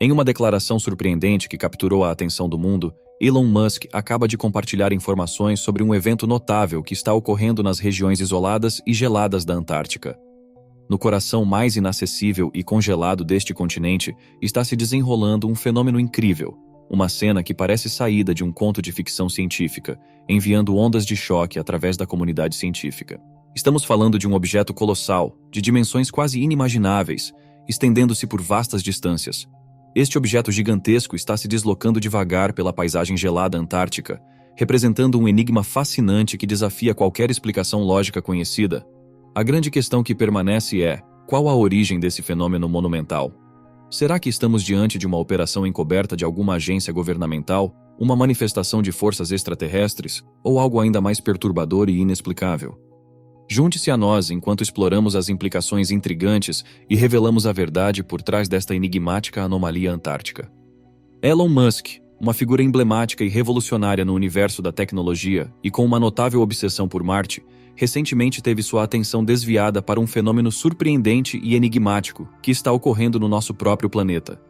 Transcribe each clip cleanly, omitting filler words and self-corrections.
Em uma declaração surpreendente que capturou a atenção do mundo, Elon Musk acaba de compartilhar informações sobre um evento notável que está ocorrendo nas regiões isoladas e geladas da Antártica. No coração mais inacessível e congelado deste continente, está se desenrolando um fenômeno incrível, uma cena que parece saída de um conto de ficção científica, enviando ondas de choque através da comunidade científica. Estamos falando de um objeto colossal, de dimensões quase inimagináveis, estendendo-se por vastas distâncias. Este objeto gigantesco está se deslocando devagar pela paisagem gelada antártica, representando um enigma fascinante que desafia qualquer explicação lógica conhecida. A grande questão que permanece é: qual a origem desse fenômeno monumental? Será que estamos diante de uma operação encoberta de alguma agência governamental, uma manifestação de forças extraterrestres, ou algo ainda mais perturbador e inexplicável? Junte-se a nós enquanto exploramos as implicações intrigantes e revelamos a verdade por trás desta enigmática anomalia antártica. Elon Musk, uma figura emblemática e revolucionária no universo da tecnologia e com uma notável obsessão por Marte, recentemente teve sua atenção desviada para um fenômeno surpreendente e enigmático que está ocorrendo no nosso próprio planeta.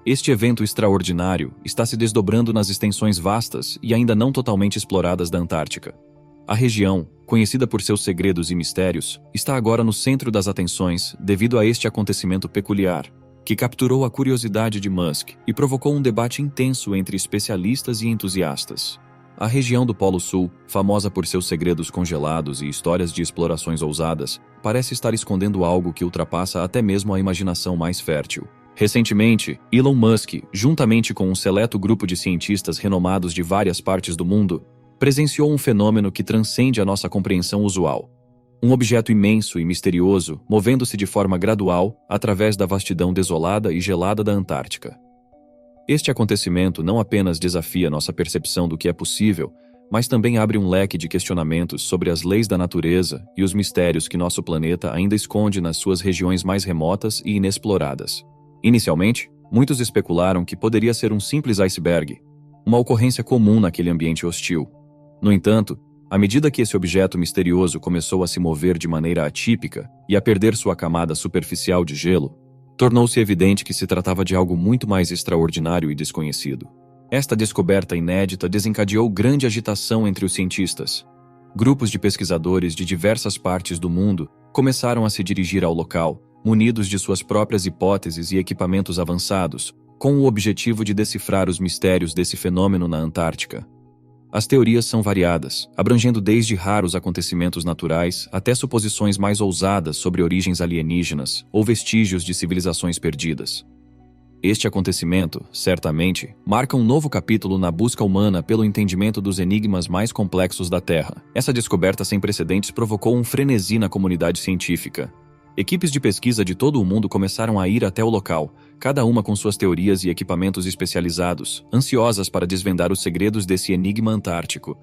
Este evento extraordinário está se desdobrando nas extensões vastas e ainda não totalmente exploradas da Antártica. A região, conhecida por seus segredos e mistérios, está agora no centro das atenções devido a este acontecimento peculiar, que capturou a curiosidade de Musk e provocou um debate intenso entre especialistas e entusiastas. A região do Polo Sul, famosa por seus segredos congelados e histórias de explorações ousadas, parece estar escondendo algo que ultrapassa até mesmo a imaginação mais fértil. Recentemente, Elon Musk, juntamente com um seleto grupo de cientistas renomados de várias partes do mundo, presenciou um fenômeno que transcende a nossa compreensão usual. Um objeto imenso e misterioso, movendo-se de forma gradual através da vastidão desolada e gelada da Antártica. Este acontecimento não apenas desafia nossa percepção do que é possível, mas também abre um leque de questionamentos sobre as leis da natureza e os mistérios que nosso planeta ainda esconde nas suas regiões mais remotas e inexploradas. Inicialmente, muitos especularam que poderia ser um simples iceberg, uma ocorrência comum naquele ambiente hostil. No entanto, à medida que esse objeto misterioso começou a se mover de maneira atípica e a perder sua camada superficial de gelo, tornou-se evidente que se tratava de algo muito mais extraordinário e desconhecido. Esta descoberta inédita desencadeou grande agitação entre os cientistas. Grupos de pesquisadores de diversas partes do mundo começaram a se dirigir ao local, munidos de suas próprias hipóteses e equipamentos avançados, com o objetivo de decifrar os mistérios desse fenômeno na Antártica. As teorias são variadas, abrangendo desde raros acontecimentos naturais até suposições mais ousadas sobre origens alienígenas ou vestígios de civilizações perdidas. Este acontecimento, certamente, marca um novo capítulo na busca humana pelo entendimento dos enigmas mais complexos da Terra. Essa descoberta sem precedentes provocou um frenesi na comunidade científica. Equipes de pesquisa de todo o mundo começaram a ir até o local, cada uma com suas teorias e equipamentos especializados, ansiosas para desvendar os segredos desse enigma antártico.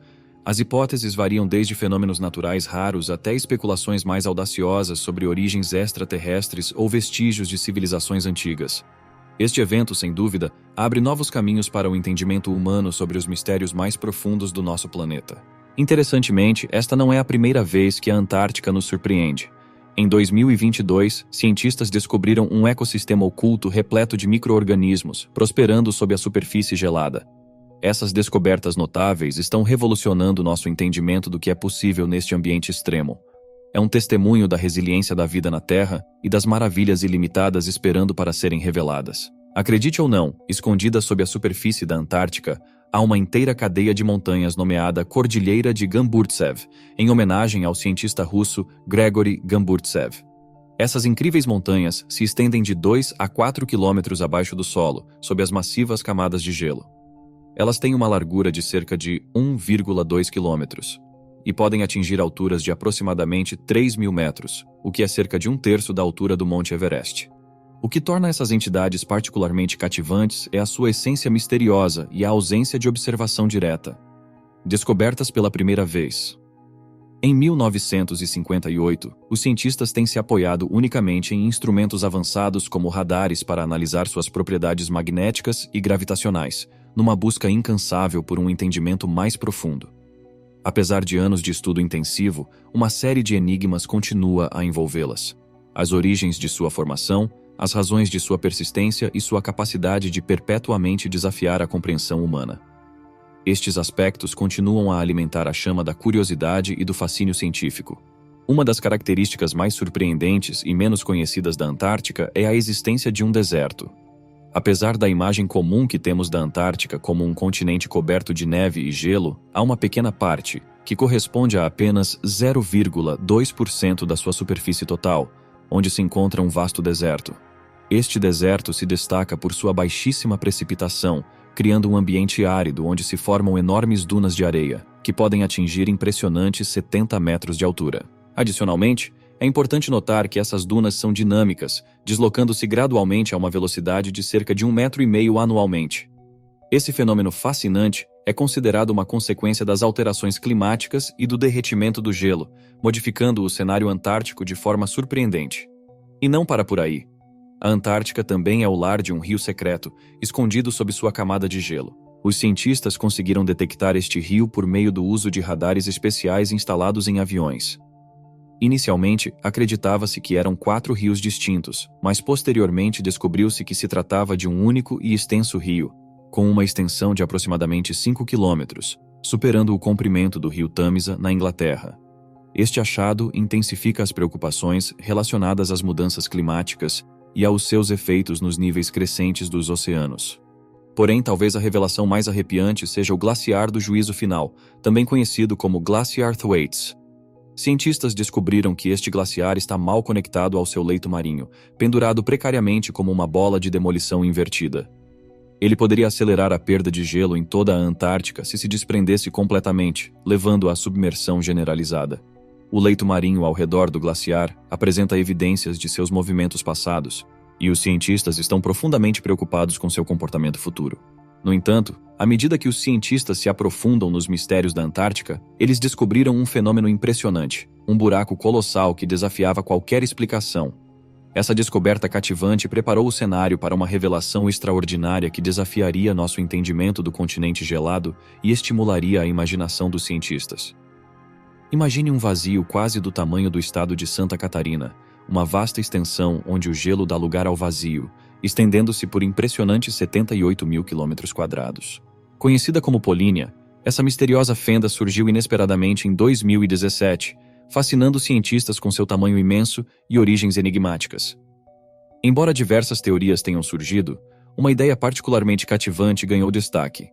As hipóteses variam desde fenômenos naturais raros até especulações mais audaciosas sobre origens extraterrestres ou vestígios de civilizações antigas. Este evento, sem dúvida, abre novos caminhos para o entendimento humano sobre os mistérios mais profundos do nosso planeta. Interessantemente, esta não é a primeira vez que a Antártica nos surpreende. Em 2022, cientistas descobriram um ecossistema oculto repleto de micro-organismos, prosperando sob a superfície gelada. Essas descobertas notáveis estão revolucionando nosso entendimento do que é possível neste ambiente extremo. É um testemunho da resiliência da vida na Terra e das maravilhas ilimitadas esperando para serem reveladas. Acredite ou não, escondida sob a superfície da Antártica, há uma inteira cadeia de montanhas nomeada Cordilheira de Gamburtsev, em homenagem ao cientista russo Gregory Gamburtsev. Essas incríveis montanhas se estendem de 2 a 4 quilômetros abaixo do solo, sob as massivas camadas de gelo. Elas têm uma largura de cerca de 1,2 quilômetros e podem atingir alturas de aproximadamente 3.000 metros, o que é cerca de 1/3 da altura do Monte Everest. O que torna essas entidades particularmente cativantes é a sua essência misteriosa e a ausência de observação direta. Descobertas pela primeira vez. Em 1958, os cientistas têm se apoiado unicamente em instrumentos avançados como radares para analisar suas propriedades magnéticas e gravitacionais, numa busca incansável por um entendimento mais profundo. Apesar de anos de estudo intensivo, uma série de enigmas continua a envolvê-las. As origens de sua formação, as razões de sua persistência e sua capacidade de perpetuamente desafiar a compreensão humana. Estes aspectos continuam a alimentar a chama da curiosidade e do fascínio científico. Uma das características mais surpreendentes e menos conhecidas da Antártica é a existência de um deserto. Apesar da imagem comum que temos da Antártica como um continente coberto de neve e gelo, há uma pequena parte, que corresponde a apenas 0,2% da sua superfície total, onde se encontra um vasto deserto. Este deserto se destaca por sua baixíssima precipitação, criando um ambiente árido onde se formam enormes dunas de areia, que podem atingir impressionantes 70 metros de altura. Adicionalmente, é importante notar que essas dunas são dinâmicas, deslocando-se gradualmente a uma velocidade de cerca de 1,5 metro anualmente. Esse fenômeno fascinante é considerado uma consequência das alterações climáticas e do derretimento do gelo, modificando o cenário antártico de forma surpreendente. E não para por aí. A Antártica também é o lar de um rio secreto, escondido sob sua camada de gelo. Os cientistas conseguiram detectar este rio por meio do uso de radares especiais instalados em aviões. Inicialmente, acreditava-se que eram 4 rios distintos, mas posteriormente descobriu-se que se tratava de um único e extenso rio, com uma extensão de aproximadamente 5 quilômetros, superando o comprimento do rio Tâmisa na Inglaterra. Este achado intensifica as preocupações relacionadas às mudanças climáticas e aos seus efeitos nos níveis crescentes dos oceanos. Porém, talvez a revelação mais arrepiante seja o glaciar do juízo final, também conhecido como Glaciar Thwaites. Cientistas descobriram que este glaciar está mal conectado ao seu leito marinho, pendurado precariamente como uma bola de demolição invertida. Ele poderia acelerar a perda de gelo em toda a Antártica se desprendesse completamente, levando à submersão generalizada. O leito marinho ao redor do glaciar apresenta evidências de seus movimentos passados, e os cientistas estão profundamente preocupados com seu comportamento futuro. No entanto, à medida que os cientistas se aprofundam nos mistérios da Antártica, eles descobriram um fenômeno impressionante, um buraco colossal que desafiava qualquer explicação. Essa descoberta cativante preparou o cenário para uma revelação extraordinária que desafiaria nosso entendimento do continente gelado e estimularia a imaginação dos cientistas. Imagine um vazio quase do tamanho do estado de Santa Catarina, uma vasta extensão onde o gelo dá lugar ao vazio, estendendo-se por impressionantes 78 mil quilômetros quadrados. Conhecida como Polínia, essa misteriosa fenda surgiu inesperadamente em 2017, fascinando cientistas com seu tamanho imenso e origens enigmáticas. Embora diversas teorias tenham surgido, uma ideia particularmente cativante ganhou destaque.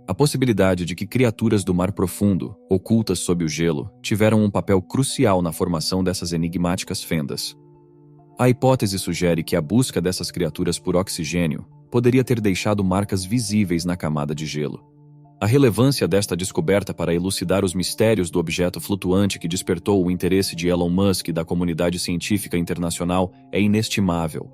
A possibilidade de que criaturas do mar profundo, ocultas sob o gelo, tiveram um papel crucial na formação dessas enigmáticas fendas. A hipótese sugere que a busca dessas criaturas por oxigênio poderia ter deixado marcas visíveis na camada de gelo. A relevância desta descoberta para elucidar os mistérios do objeto flutuante que despertou o interesse de Elon Musk e da comunidade científica internacional é inestimável.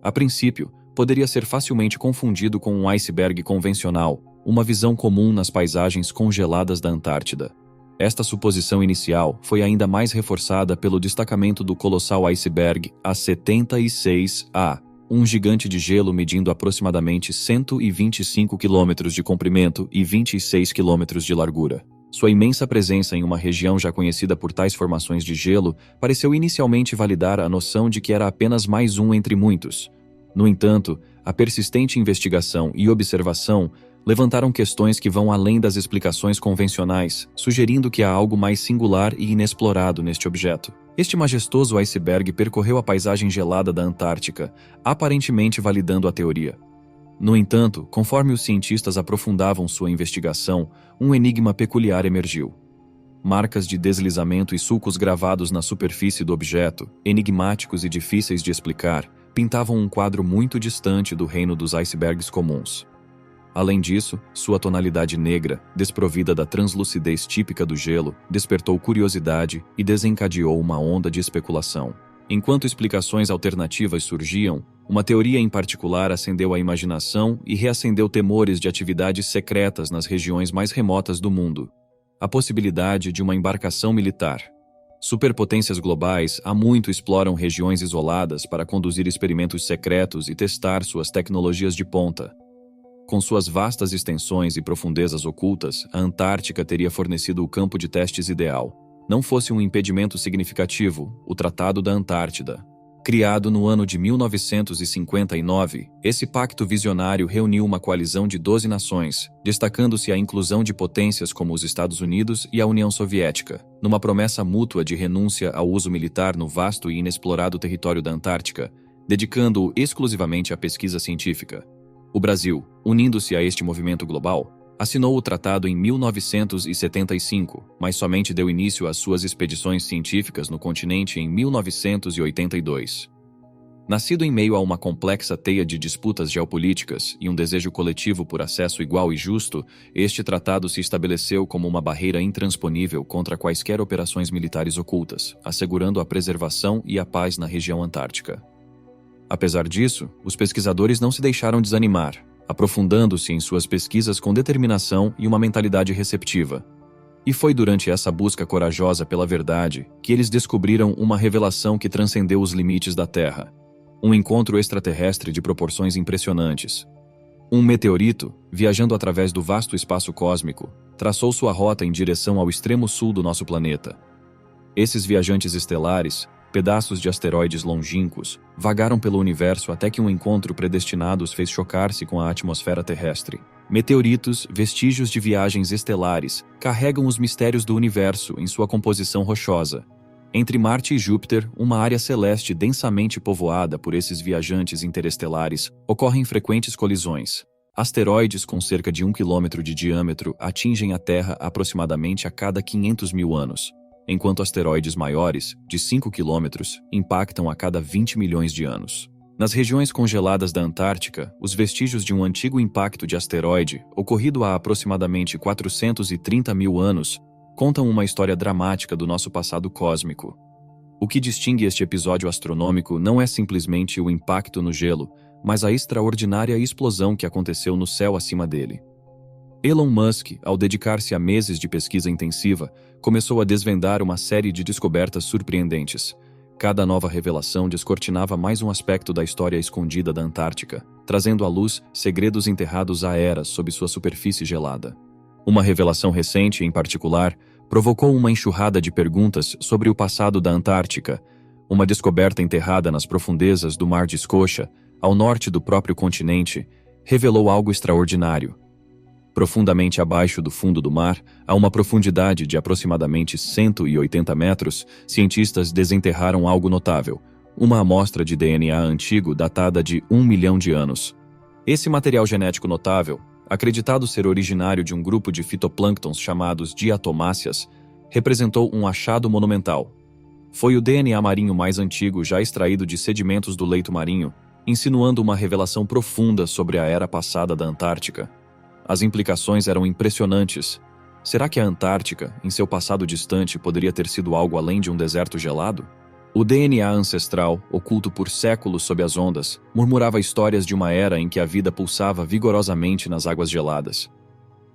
A princípio, poderia ser facilmente confundido com um iceberg convencional, uma visão comum nas paisagens congeladas da Antártida. Esta suposição inicial foi ainda mais reforçada pelo destacamento do colossal iceberg A76A, um gigante de gelo medindo aproximadamente 125 quilômetros de comprimento e 26 quilômetros de largura. Sua imensa presença em uma região já conhecida por tais formações de gelo pareceu inicialmente validar a noção de que era apenas mais um entre muitos. No entanto, a persistente investigação e observação levantaram questões que vão além das explicações convencionais, sugerindo que há algo mais singular e inexplorado neste objeto. Este majestoso iceberg percorreu a paisagem gelada da Antártica, aparentemente validando a teoria. No entanto, conforme os cientistas aprofundavam sua investigação, um enigma peculiar emergiu. Marcas de deslizamento e sulcos gravados na superfície do objeto, enigmáticos e difíceis de explicar, pintavam um quadro muito distante do reino dos icebergs comuns. Além disso, sua tonalidade negra, desprovida da translucidez típica do gelo, despertou curiosidade e desencadeou uma onda de especulação. Enquanto explicações alternativas surgiam, uma teoria em particular acendeu a imaginação e reacendeu temores de atividades secretas nas regiões mais remotas do mundo. A possibilidade de uma embarcação militar. Superpotências globais há muito exploram regiões isoladas para conduzir experimentos secretos e testar suas tecnologias de ponta. Com suas vastas extensões e profundezas ocultas, a Antártica teria fornecido o campo de testes ideal. Não fosse um impedimento significativo, o Tratado da Antártida. Criado no ano de 1959, esse pacto visionário reuniu uma coalizão de 12 nações, destacando-se a inclusão de potências como os Estados Unidos e a União Soviética, numa promessa mútua de renúncia ao uso militar no vasto e inexplorado território da Antártica, dedicando-o exclusivamente à pesquisa científica. O Brasil, unindo-se a este movimento global, assinou o tratado em 1975, mas somente deu início às suas expedições científicas no continente em 1982. Nascido em meio a uma complexa teia de disputas geopolíticas e um desejo coletivo por acesso igual e justo, este tratado se estabeleceu como uma barreira intransponível contra quaisquer operações militares ocultas, assegurando a preservação e a paz na região antártica. Apesar disso, os pesquisadores não se deixaram desanimar, aprofundando-se em suas pesquisas com determinação e uma mentalidade receptiva. E foi durante essa busca corajosa pela verdade que eles descobriram uma revelação que transcendeu os limites da Terra. Um encontro extraterrestre de proporções impressionantes. Um meteorito, viajando através do vasto espaço cósmico, traçou sua rota em direção ao extremo sul do nosso planeta. Esses viajantes estelares, pedaços de asteroides longínquos, vagaram pelo universo até que um encontro predestinado os fez chocar-se com a atmosfera terrestre. Meteoritos, vestígios de viagens estelares, carregam os mistérios do universo em sua composição rochosa. Entre Marte e Júpiter, uma área celeste densamente povoada por esses viajantes interestelares, ocorrem frequentes colisões. Asteroides com cerca de 1 quilômetro de diâmetro atingem a Terra aproximadamente a cada 500 mil anos, enquanto asteroides maiores, de 5 quilômetros, impactam a cada 20 milhões de anos. Nas regiões congeladas da Antártica, os vestígios de um antigo impacto de asteroide, ocorrido há aproximadamente 430 mil anos, contam uma história dramática do nosso passado cósmico. O que distingue este episódio astronômico não é simplesmente o impacto no gelo, mas a extraordinária explosão que aconteceu no céu acima dele. Elon Musk, ao dedicar-se a meses de pesquisa intensiva, começou a desvendar uma série de descobertas surpreendentes. Cada nova revelação descortinava mais um aspecto da história escondida da Antártica, trazendo à luz segredos enterrados há eras sob sua superfície gelada. Uma revelação recente, em particular, provocou uma enxurrada de perguntas sobre o passado da Antártica. Uma descoberta enterrada nas profundezas do Mar de Scotia, ao norte do próprio continente, revelou algo extraordinário. Profundamente abaixo do fundo do mar, a uma profundidade de aproximadamente 180 metros, cientistas desenterraram algo notável, uma amostra de DNA antigo datada de 1 milhão de anos. Esse material genético notável, acreditado ser originário de um grupo de fitoplânctons chamados diatomáceas, representou um achado monumental. Foi o DNA marinho mais antigo já extraído de sedimentos do leito marinho, insinuando uma revelação profunda sobre a era passada da Antártica. As implicações eram impressionantes. Será que a Antártica, em seu passado distante, poderia ter sido algo além de um deserto gelado? O DNA ancestral, oculto por séculos sob as ondas, murmurava histórias de uma era em que a vida pulsava vigorosamente nas águas geladas.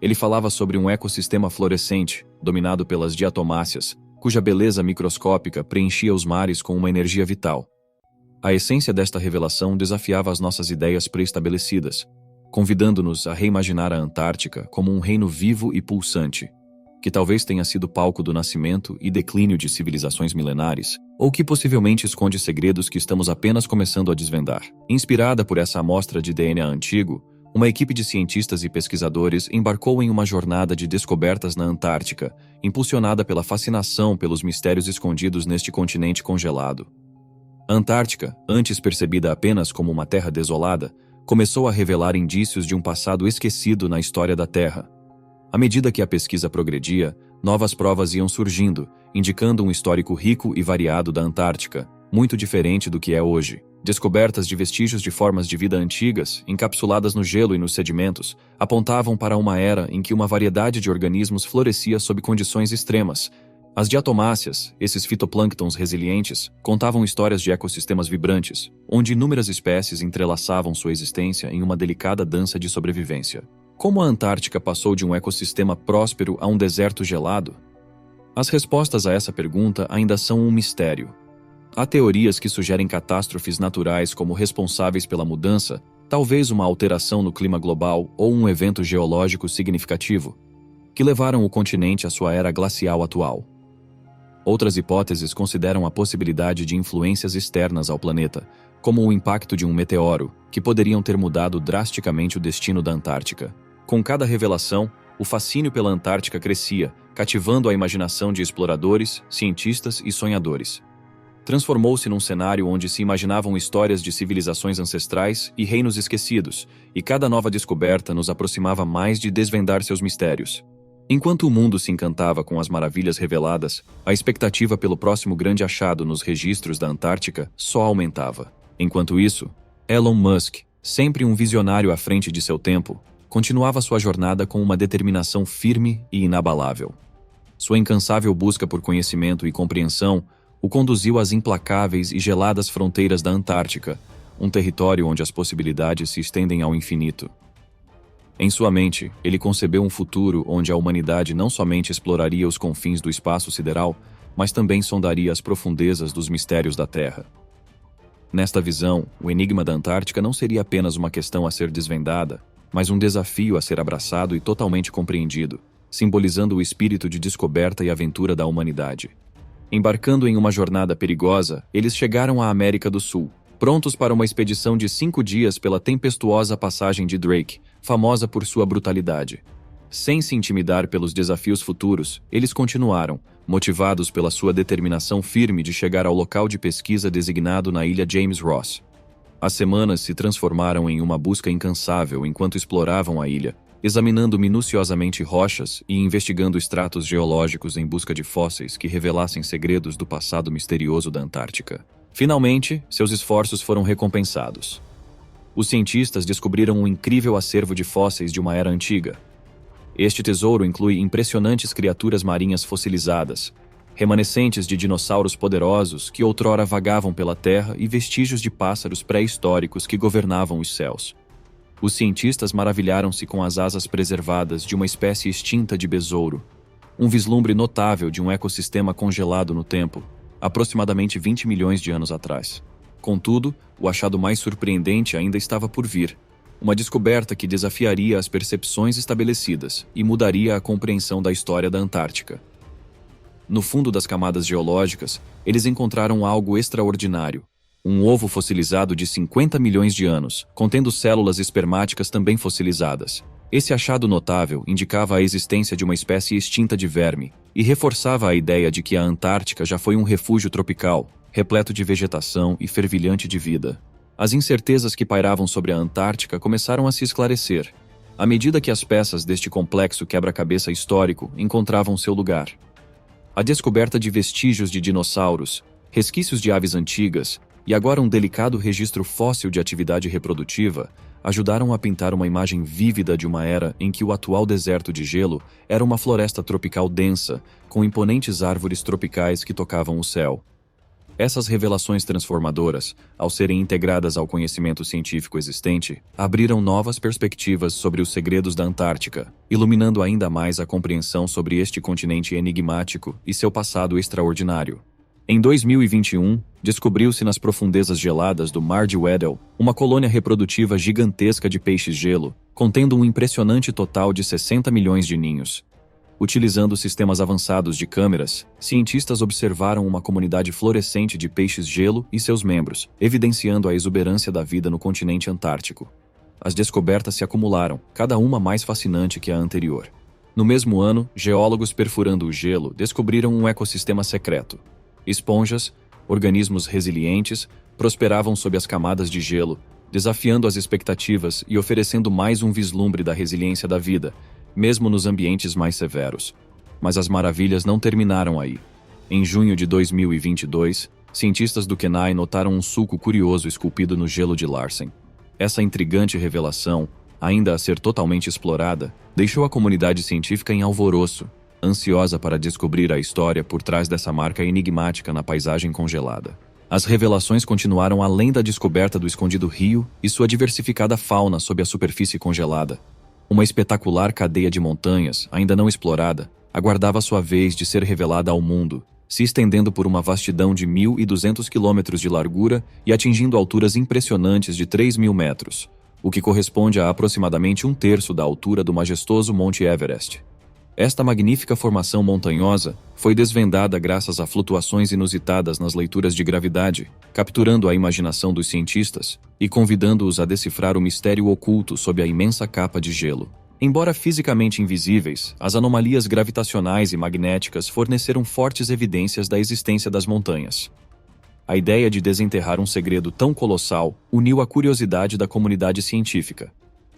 Ele falava sobre um ecossistema florescente, dominado pelas diatomáceas, cuja beleza microscópica preenchia os mares com uma energia vital. A essência desta revelação desafiava as nossas ideias pré-estabelecidas, convidando-nos a reimaginar a Antártica como um reino vivo e pulsante, que talvez tenha sido palco do nascimento e declínio de civilizações milenares, ou que possivelmente esconde segredos que estamos apenas começando a desvendar. Inspirada por essa amostra de DNA antigo, uma equipe de cientistas e pesquisadores embarcou em uma jornada de descobertas na Antártica, impulsionada pela fascinação pelos mistérios escondidos neste continente congelado. A Antártica, antes percebida apenas como uma terra desolada, começou a revelar indícios de um passado esquecido na história da Terra. À medida que a pesquisa progredia, novas provas iam surgindo, indicando um histórico rico e variado da Antártica, muito diferente do que é hoje. Descobertas de vestígios de formas de vida antigas, encapsuladas no gelo e nos sedimentos, apontavam para uma era em que uma variedade de organismos florescia sob condições extremas. As diatomáceas, esses fitoplânctons resilientes, contavam histórias de ecossistemas vibrantes, onde inúmeras espécies entrelaçavam sua existência em uma delicada dança de sobrevivência. Como a Antártica passou de um ecossistema próspero a um deserto gelado? As respostas a essa pergunta ainda são um mistério. Há teorias que sugerem catástrofes naturais como responsáveis pela mudança, talvez uma alteração no clima global ou um evento geológico significativo, que levaram o continente à sua era glacial atual. Outras hipóteses consideram a possibilidade de influências externas ao planeta, como o impacto de um meteoro, que poderiam ter mudado drasticamente o destino da Antártica. Com cada revelação, o fascínio pela Antártica crescia, cativando a imaginação de exploradores, cientistas e sonhadores. Transformou-se num cenário onde se imaginavam histórias de civilizações ancestrais e reinos esquecidos, e cada nova descoberta nos aproximava mais de desvendar seus mistérios. Enquanto o mundo se encantava com as maravilhas reveladas, a expectativa pelo próximo grande achado nos registros da Antártica só aumentava. Enquanto isso, Elon Musk, sempre um visionário à frente de seu tempo, continuava sua jornada com uma determinação firme e inabalável. Sua incansável busca por conhecimento e compreensão o conduziu às implacáveis e geladas fronteiras da Antártica, um território onde as possibilidades se estendem ao infinito. Em sua mente, ele concebeu um futuro onde a humanidade não somente exploraria os confins do espaço sideral, mas também sondaria as profundezas dos mistérios da Terra. Nesta visão, o enigma da Antártica não seria apenas uma questão a ser desvendada, mas um desafio a ser abraçado e totalmente compreendido, simbolizando o espírito de descoberta e aventura da humanidade. Embarcando em uma jornada perigosa, eles chegaram à América do Sul, prontos para uma expedição de 5 dias pela tempestuosa passagem de Drake, famosa por sua brutalidade. Sem se intimidar pelos desafios futuros, eles continuaram, motivados pela sua determinação firme de chegar ao local de pesquisa designado na ilha James Ross. As semanas se transformaram em uma busca incansável enquanto exploravam a ilha, examinando minuciosamente rochas e investigando estratos geológicos em busca de fósseis que revelassem segredos do passado misterioso da Antártica. Finalmente, seus esforços foram recompensados. Os cientistas descobriram um incrível acervo de fósseis de uma era antiga. Este tesouro inclui impressionantes criaturas marinhas fossilizadas, remanescentes de dinossauros poderosos que outrora vagavam pela Terra e vestígios de pássaros pré-históricos que governavam os céus. Os cientistas maravilharam-se com as asas preservadas de uma espécie extinta de besouro, um vislumbre notável de um ecossistema congelado no tempo, aproximadamente 20 milhões de anos atrás. Contudo, o achado mais surpreendente ainda estava por vir, uma descoberta que desafiaria as percepções estabelecidas e mudaria a compreensão da história da Antártica. No fundo das camadas geológicas, eles encontraram algo extraordinário. Um ovo fossilizado de 50 milhões de anos, contendo células espermáticas também fossilizadas. Esse achado notável indicava a existência de uma espécie extinta de verme e reforçava a ideia de que a Antártica já foi um refúgio tropical, repleto de vegetação e fervilhante de vida. As incertezas que pairavam sobre a Antártica começaram a se esclarecer, à medida que as peças deste complexo quebra-cabeça histórico encontravam seu lugar. A descoberta de vestígios de dinossauros, resquícios de aves antigas e agora um delicado registro fóssil de atividade reprodutiva ajudaram a pintar uma imagem vívida de uma era em que o atual deserto de gelo era uma floresta tropical densa, com imponentes árvores tropicais que tocavam o céu. Essas revelações transformadoras, ao serem integradas ao conhecimento científico existente, abriram novas perspectivas sobre os segredos da Antártica, iluminando ainda mais a compreensão sobre este continente enigmático e seu passado extraordinário. Em 2021, descobriu-se nas profundezas geladas do Mar de Weddell uma colônia reprodutiva gigantesca de peixes-gelo, contendo um impressionante total de 60 milhões de ninhos. Utilizando sistemas avançados de câmeras, cientistas observaram uma comunidade florescente de peixes-gelo e seus membros, evidenciando a exuberância da vida no continente antártico. As descobertas se acumularam, cada uma mais fascinante que a anterior. No mesmo ano, geólogos perfurando o gelo descobriram um ecossistema secreto. Esponjas, organismos resilientes, prosperavam sob as camadas de gelo, desafiando as expectativas e oferecendo mais um vislumbre da resiliência da vida, mesmo nos ambientes mais severos. Mas as maravilhas não terminaram aí. Em junho de 2022, cientistas do Kenai notaram um sulco curioso esculpido no gelo de Larsen. Essa intrigante revelação, ainda a ser totalmente explorada, deixou a comunidade científica em alvoroço, ansiosa para descobrir a história por trás dessa marca enigmática na paisagem congelada. As revelações continuaram além da descoberta do escondido rio e sua diversificada fauna sob a superfície congelada. Uma espetacular cadeia de montanhas, ainda não explorada, aguardava sua vez de ser revelada ao mundo, se estendendo por uma vastidão de 1.200 quilômetros de largura e atingindo alturas impressionantes de 3.000 metros, o que corresponde a aproximadamente um terço da altura do majestoso Monte Everest. Esta magnífica formação montanhosa foi desvendada graças a flutuações inusitadas nas leituras de gravidade, capturando a imaginação dos cientistas e convidando-os a decifrar o mistério oculto sob a imensa capa de gelo. Embora fisicamente invisíveis, as anomalias gravitacionais e magnéticas forneceram fortes evidências da existência das montanhas. A ideia de desenterrar um segredo tão colossal uniu a curiosidade da comunidade científica.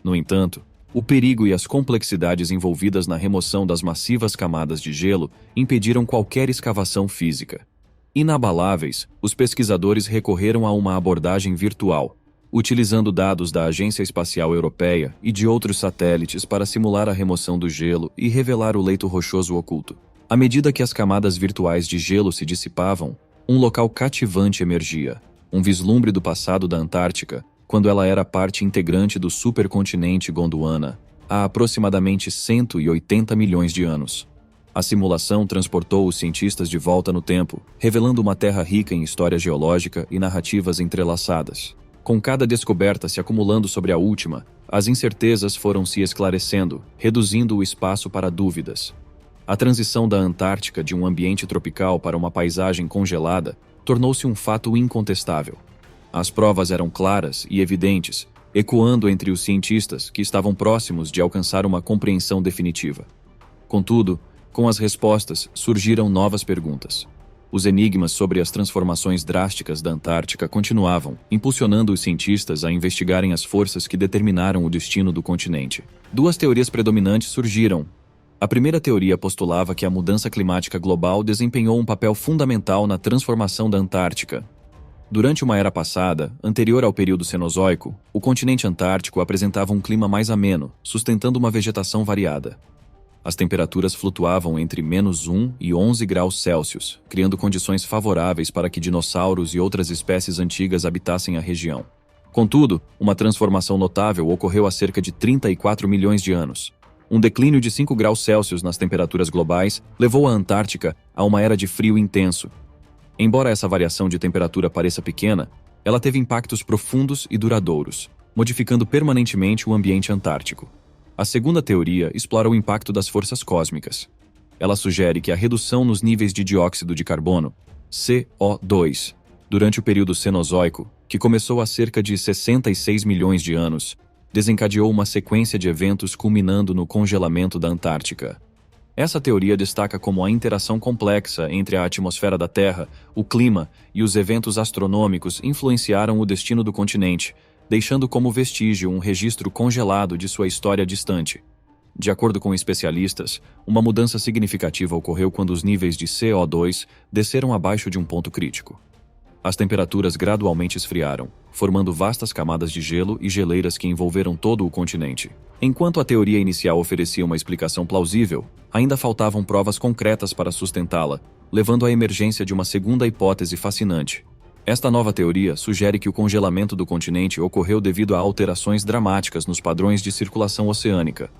No entanto, o perigo e as complexidades envolvidas na remoção das massivas camadas de gelo impediram qualquer escavação física. Inabaláveis, os pesquisadores recorreram a uma abordagem virtual, utilizando dados da Agência Espacial Europeia e de outros satélites para simular a remoção do gelo e revelar o leito rochoso oculto. À medida que as camadas virtuais de gelo se dissipavam, um local cativante emergia, um vislumbre do passado da Antártica, quando ela era parte integrante do supercontinente Gondwana, há aproximadamente 180 milhões de anos. A simulação transportou os cientistas de volta no tempo, revelando uma terra rica em história geológica e narrativas entrelaçadas. Com cada descoberta se acumulando sobre a última, as incertezas foram se esclarecendo, reduzindo o espaço para dúvidas. A transição da Antártica de um ambiente tropical para uma paisagem congelada tornou-se um fato incontestável. As provas eram claras e evidentes, ecoando entre os cientistas que estavam próximos de alcançar uma compreensão definitiva. Contudo, com as respostas surgiram novas perguntas. Os enigmas sobre as transformações drásticas da Antártica continuavam, impulsionando os cientistas a investigarem as forças que determinaram o destino do continente. Duas teorias predominantes surgiram. A primeira teoria postulava que a mudança climática global desempenhou um papel fundamental na transformação da Antártica. Durante uma era passada, anterior ao período Cenozoico, o continente antártico apresentava um clima mais ameno, sustentando uma vegetação variada. As temperaturas flutuavam entre -1 e 11 graus Celsius, criando condições favoráveis para que dinossauros e outras espécies antigas habitassem a região. Contudo, uma transformação notável ocorreu há cerca de 34 milhões de anos. Um declínio de 5 graus Celsius nas temperaturas globais levou a Antártica a uma era de frio intenso. Embora essa variação de temperatura pareça pequena, ela teve impactos profundos e duradouros, modificando permanentemente o ambiente antártico. A segunda teoria explora o impacto das forças cósmicas. Ela sugere que a redução nos níveis de dióxido de carbono, CO2, durante o período Cenozoico, que começou há cerca de 66 milhões de anos, desencadeou uma sequência de eventos culminando no congelamento da Antártica. Essa teoria destaca como a interação complexa entre a atmosfera da Terra, o clima e os eventos astronômicos influenciaram o destino do continente, deixando como vestígio um registro congelado de sua história distante. De acordo com especialistas, uma mudança significativa ocorreu quando os níveis de CO2 desceram abaixo de um ponto crítico. As temperaturas gradualmente esfriaram, formando vastas camadas de gelo e geleiras que envolveram todo o continente. Enquanto a teoria inicial oferecia uma explicação plausível, ainda faltavam provas concretas para sustentá-la, levando à emergência de uma segunda hipótese fascinante. Esta nova teoria sugere que o congelamento do continente ocorreu devido a alterações dramáticas nos padrões de circulação oceânica.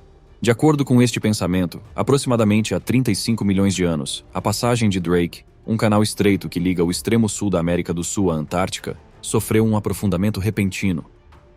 De acordo com este pensamento, aproximadamente há 35 milhões de anos, a passagem de Drake, um canal estreito que liga o extremo sul da América do Sul à Antártica, sofreu um aprofundamento repentino.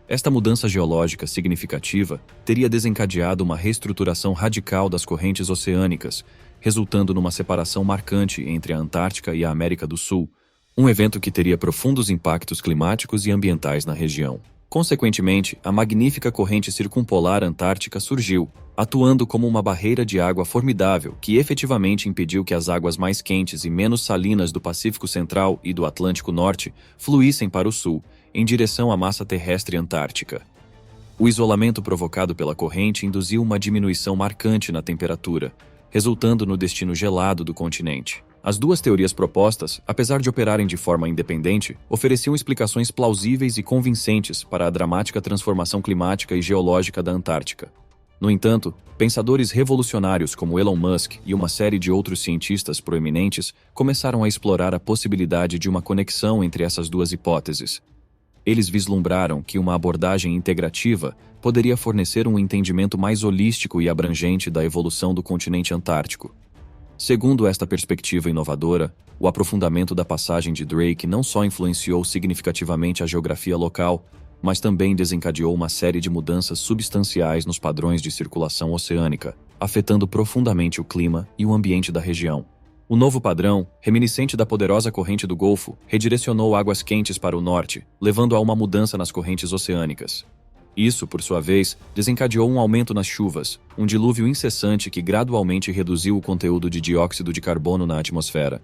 Esta mudança geológica significativa teria desencadeado uma reestruturação radical das correntes oceânicas, resultando numa separação marcante entre a Antártica e a América do Sul, um evento que teria profundos impactos climáticos e ambientais na região. Consequentemente, a magnífica corrente circumpolar antártica surgiu, atuando como uma barreira de água formidável que efetivamente impediu que as águas mais quentes e menos salinas do Pacífico Central e do Atlântico Norte fluíssem para o sul, em direção à massa terrestre antártica. O isolamento provocado pela corrente induziu uma diminuição marcante na temperatura, resultando no destino gelado do continente. As duas teorias propostas, apesar de operarem de forma independente, ofereciam explicações plausíveis e convincentes para a dramática transformação climática e geológica da Antártica. No entanto, pensadores revolucionários como Elon Musk e uma série de outros cientistas proeminentes começaram a explorar a possibilidade de uma conexão entre essas duas hipóteses. Eles vislumbraram que uma abordagem integrativa poderia fornecer um entendimento mais holístico e abrangente da evolução do continente antártico. Segundo esta perspectiva inovadora, o aprofundamento da passagem de Drake não só influenciou significativamente a geografia local, mas também desencadeou uma série de mudanças substanciais nos padrões de circulação oceânica, afetando profundamente o clima e o ambiente da região. O novo padrão, reminiscente da poderosa corrente do Golfo, redirecionou águas quentes para o norte, levando a uma mudança nas correntes oceânicas. Isso, por sua vez, desencadeou um aumento nas chuvas, um dilúvio incessante que gradualmente reduziu o conteúdo de dióxido de carbono na atmosfera.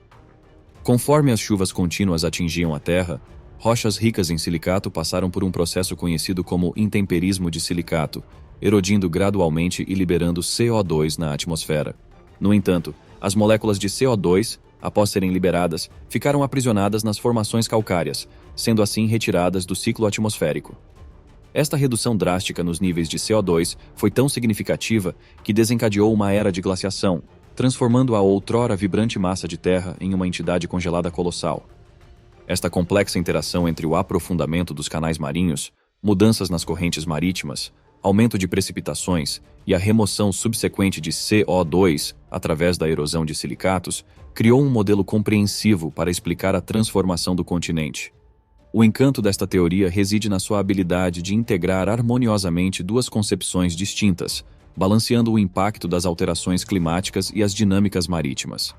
Conforme as chuvas contínuas atingiam a Terra, rochas ricas em silicato passaram por um processo conhecido como intemperismo de silicato, erodindo gradualmente e liberando CO2 na atmosfera. No entanto, as moléculas de CO2, após serem liberadas, ficaram aprisionadas nas formações calcárias, sendo assim retiradas do ciclo atmosférico. Esta redução drástica nos níveis de CO2 foi tão significativa que desencadeou uma era de glaciação, transformando a outrora vibrante massa de terra em uma entidade congelada colossal. Esta complexa interação entre o aprofundamento dos canais marinhos, mudanças nas correntes marítimas, aumento de precipitações e a remoção subsequente de CO2 através da erosão de silicatos criou um modelo compreensivo para explicar a transformação do continente. O encanto desta teoria reside na sua habilidade de integrar harmoniosamente duas concepções distintas, balanceando o impacto das alterações climáticas e as dinâmicas marítimas.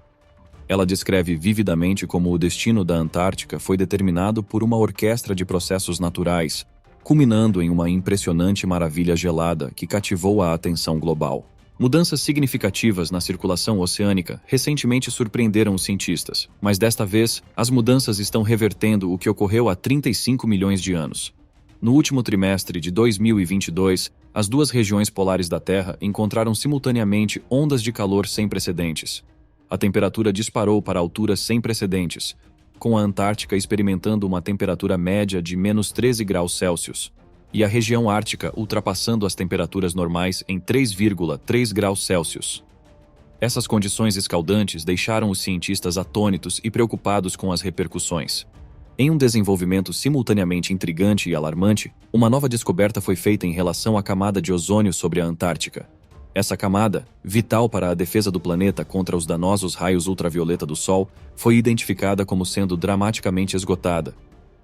Ela descreve vividamente como o destino da Antártica foi determinado por uma orquestra de processos naturais, culminando em uma impressionante maravilha gelada que cativou a atenção global. Mudanças significativas na circulação oceânica recentemente surpreenderam os cientistas, mas desta vez, as mudanças estão revertendo o que ocorreu há 35 milhões de anos. No último trimestre de 2022, as duas regiões polares da Terra encontraram simultaneamente ondas de calor sem precedentes. A temperatura disparou para alturas sem precedentes, com a Antártica experimentando uma temperatura média de menos 13 graus Celsius, e a região ártica ultrapassando as temperaturas normais em 3,3 graus Celsius. Essas condições escaldantes deixaram os cientistas atônitos e preocupados com as repercussões. Em um desenvolvimento simultaneamente intrigante e alarmante, uma nova descoberta foi feita em relação à camada de ozônio sobre a Antártica. Essa camada, vital para a defesa do planeta contra os danosos raios ultravioleta do Sol, foi identificada como sendo dramaticamente esgotada.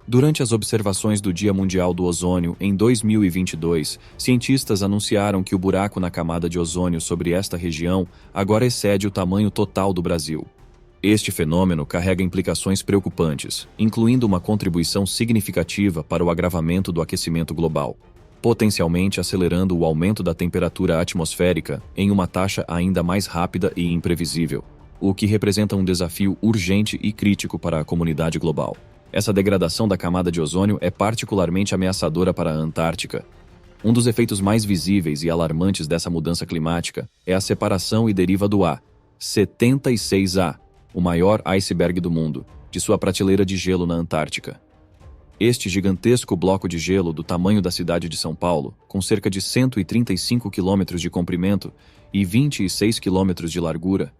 Durante as observações do Dia Mundial do Ozônio em 2022, cientistas anunciaram que o buraco na camada de ozônio sobre esta região agora excede o tamanho total do Brasil. Este fenômeno carrega implicações preocupantes, incluindo uma contribuição significativa para o agravamento do aquecimento global, potencialmente acelerando o aumento da temperatura atmosférica em uma taxa ainda mais rápida e imprevisível, o que representa um desafio urgente e crítico para a comunidade global. Essa degradação da camada de ozônio é particularmente ameaçadora para a Antártica. Um dos efeitos mais visíveis e alarmantes dessa mudança climática é a separação e deriva do A-76A, o maior iceberg do mundo, de sua prateleira de gelo na Antártica. Este gigantesco bloco de gelo do tamanho da cidade de São Paulo, com cerca de 135 quilômetros de comprimento e 26 quilômetros de largura,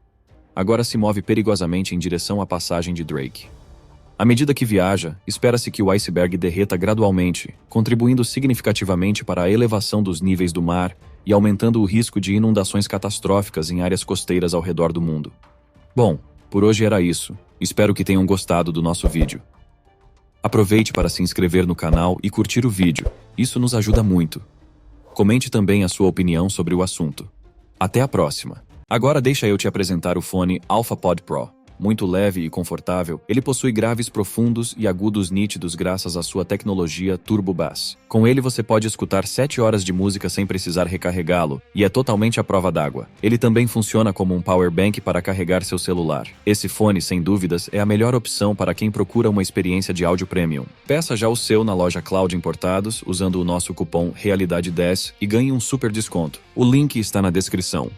agora se move perigosamente em direção à passagem de Drake. À medida que viaja, espera-se que o iceberg derreta gradualmente, contribuindo significativamente para a elevação dos níveis do mar e aumentando o risco de inundações catastróficas em áreas costeiras ao redor do mundo. Bom, por hoje era isso. Espero que tenham gostado do nosso vídeo. Aproveite para se inscrever no canal e curtir o vídeo, isso nos ajuda muito. Comente também a sua opinião sobre o assunto. Até a próxima! Agora deixa eu te apresentar o fone AlphaPod Pro. Muito leve e confortável, ele possui graves profundos e agudos nítidos graças à sua tecnologia Turbo Bass. Com ele você pode escutar 7 horas de música sem precisar recarregá-lo, e é totalmente à prova d'água. Ele também funciona como um power bank para carregar seu celular. Esse fone, sem dúvidas, é a melhor opção para quem procura uma experiência de áudio premium. Peça já o seu na loja Cloud Importados, usando o nosso cupom REALIDADE10 e ganhe um super desconto. O link está na descrição.